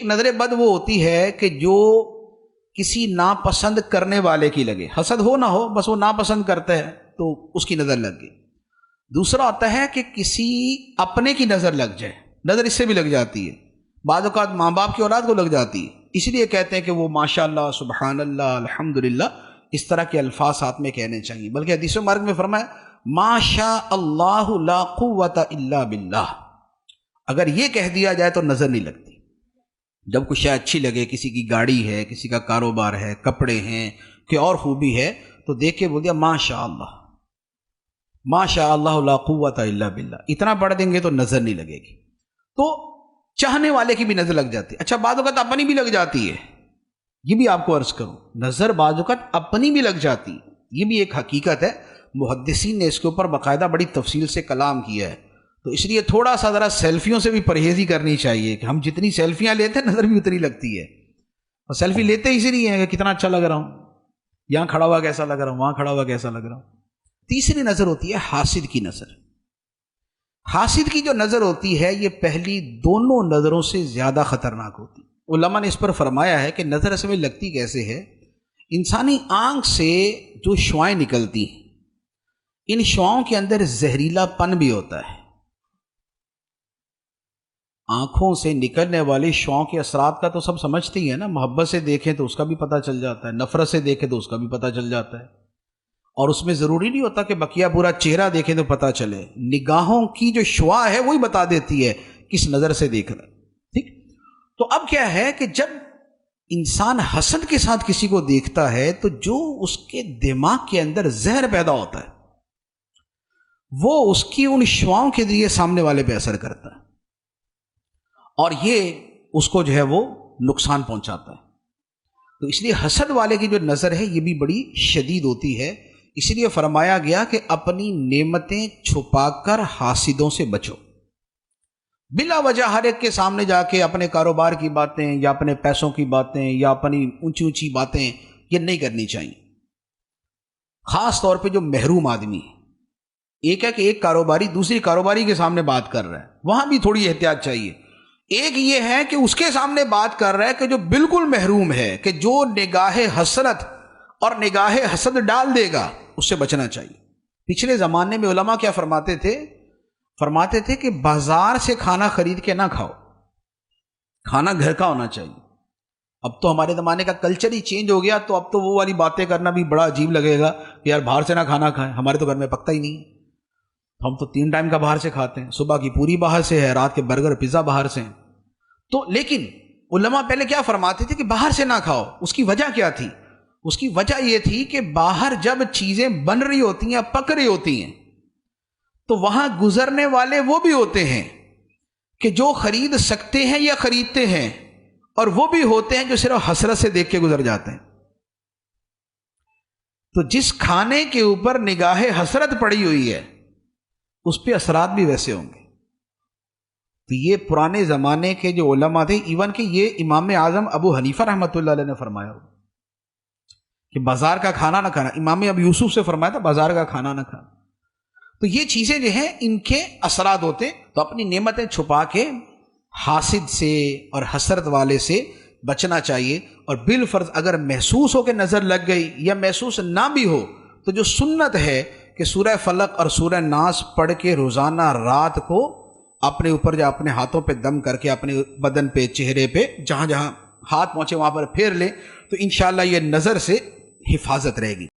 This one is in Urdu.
نظر بد وہ ہوتی ہے کہ جو کسی ناپسند کرنے والے کی لگے، حسد ہو نہ ہو، بس وہ ناپسند کرتا ہے تو اس کی نظر لگ گئی۔ دوسرا ہوتا ہے کہ کسی اپنے کی نظر لگ جائے، نظر اس سے بھی لگ جاتی ہے، بعض اوقات ماں باپ کی اولاد کو لگ جاتی ہے، اس لیے کہتے ہیں کہ وہ ماشاء اللہ، سبحان اللہ، الحمدللہ، اس طرح کے الفاظ ساتھ میں کہنے چاہیے۔ بلکہ حدیث مبارک میں فرمایا ما شاء اللہ لا قوت الا باللہ، اگر یہ کہہ دیا جائے تو نظر نہیں لگتی۔ جب کچھ شے اچھی لگے، کسی کی گاڑی ہے، کسی کا کاروبار ہے، کپڑے ہیں، کوئی اور خوبی ہے، تو دیکھ کے بول دیا ما شاء اللہ، ما شاء اللہ لا قوت الا باللہ، اتنا پڑھ دیں گے تو نظر نہیں لگے گی۔ تو چاہنے والے کی بھی نظر لگ جاتی ہے۔ اچھا، بعض اوقات اپنی بھی لگ جاتی ہے، یہ بھی آپ کو عرض کروں، نظر بعض اوقات اپنی بھی لگ جاتی ہے، یہ بھی ایک حقیقت ہے۔ محدثین نے اس کے اوپر باقاعدہ بڑی تفصیل سے کلام کیا ہے، تو اس لیے تھوڑا سا ذرا سیلفیوں سے بھی پرہیزی کرنی چاہیے کہ ہم جتنی سیلفیاں لیتے ہیں نظر بھی اتنی لگتی ہے، اور سیلفی لیتے اسی لیے ہیں کہ کتنا اچھا لگ رہا ہوں، یہاں کھڑا ہوا کیسا لگ رہا ہوں، وہاں کھڑا ہوا کیسا لگ رہا ہوں۔ تیسری نظر ہوتی ہے حاسد کی نظر۔ حاسد کی جو نظر ہوتی ہے یہ پہلی دونوں نظروں سے زیادہ خطرناک ہوتی ہے۔ علماء نے اس پر فرمایا ہے کہ نظر اصل میں لگتی کیسے ہے؟ انسانی آنکھ سے جو شعاعیں نکلتی ہیں، ان شعاؤں کے اندر زہریلا پن بھی ہوتا ہے۔ آنکھوں سے نکلنے والی شعاؤں کے اثرات کا تو سب سمجھتے ہی ہیں نا، محبت سے دیکھیں تو اس کا بھی پتہ چل جاتا ہے، نفرت سے دیکھیں تو اس کا بھی پتہ چل جاتا ہے، اور اس میں ضروری نہیں ہوتا کہ بقیہ پورا چہرہ دیکھیں تو پتہ چلے، نگاہوں کی جو شعاع ہے وہی بتا دیتی ہے کس نظر سے دیکھ رہا ہے۔ ٹھیک، تو اب کیا ہے کہ جب انسان حسد کے ساتھ کسی کو دیکھتا ہے تو جو اس کے دماغ کے اندر زہر پیدا ہوتا ہے وہ اس کی ان شعاؤں کے ذریعے سامنے والے پہ اثر کرتا ہے، اور یہ اس کو جو ہے وہ نقصان پہنچاتا ہے۔ تو اس لیے حسد والے کی جو نظر ہے یہ بھی بڑی شدید ہوتی ہے، اس لیے فرمایا گیا کہ اپنی نعمتیں چھپا کر حاسدوں سے بچو۔ بلا وجہ ہر ایک کے سامنے جا کے اپنے کاروبار کی باتیں یا اپنے پیسوں کی باتیں یا اپنی اونچی اونچی باتیں یہ نہیں کرنی چاہیے، خاص طور پہ جو محروم آدمی ہے۔ ایک ہے کہ ایک کاروباری دوسری کاروباری کے سامنے بات کر رہا ہے، وہاں بھی تھوڑی احتیاط چاہیے۔ ایک یہ ہے کہ اس کے سامنے بات کر رہا ہے کہ جو بالکل محروم ہے، کہ جو نگاہ حسرت اور نگاہ حسد ڈال دے گا، اس سے بچنا چاہیے۔ پچھلے زمانے میں علماء کیا فرماتے تھے کہ بازار سے کھانا خرید کے نہ کھاؤ، کھانا گھر کا ہونا چاہیے۔ اب تو ہمارے زمانے کا کلچر ہی چینج ہو گیا، تو اب تو وہ والی باتیں کرنا بھی بڑا عجیب لگے گا کہ یار باہر سے نہ کھانا کھائیں، ہمارے تو گھر میں پکتا ہی نہیں ہے، ہم تو 3 ٹائم کا باہر سے کھاتے ہیں، صبح کی پوری باہر سے ہے، رات کے برگر پیزا باہر سے ہیں۔ تو لیکن علماء پہلے کیا فرماتے تھے کہ باہر سے نہ کھاؤ، اس کی وجہ کیا تھی؟ اس کی وجہ یہ تھی کہ باہر جب چیزیں بن رہی ہوتی ہیں، پک رہی ہوتی ہیں، تو وہاں گزرنے والے وہ بھی ہوتے ہیں کہ جو خرید سکتے ہیں یا خریدتے ہیں، اور وہ بھی ہوتے ہیں جو صرف حسرت سے دیکھ کے گزر جاتے ہیں۔ تو جس کھانے کے اوپر نگاہ حسرت پڑی ہوئی ہے اس پہ اثرات بھی ویسے ہوں گے۔ تو یہ پرانے زمانے کے جو علماء تھے، ایون کہ یہ امام اعظم ابو حنیفہ رحمۃ اللہ علیہ نے فرمایا ہو کہ بازار کا کھانا نہ کھانا، امام ابو یوسف سے فرمایا تھا بازار کا کھانا نہ کھانا۔ تو یہ چیزیں جو ہیں ان کے اثرات ہوتے، تو اپنی نعمتیں چھپا کے حاسد سے اور حسرت والے سے بچنا چاہیے، اور بالفرض اگر محسوس ہو کہ نظر لگ گئی یا محسوس نہ بھی ہو تو جو سنت ہے کہ سورہ فلق اور سورہ ناس پڑھ کے روزانہ رات کو اپنے اوپر یا اپنے ہاتھوں پہ دم کر کے اپنے بدن پہ، چہرے پہ، جہاں جہاں ہاتھ پہنچے وہاں پر پھیر لیں، تو انشاءاللہ یہ نظر سے حفاظت رہے گی۔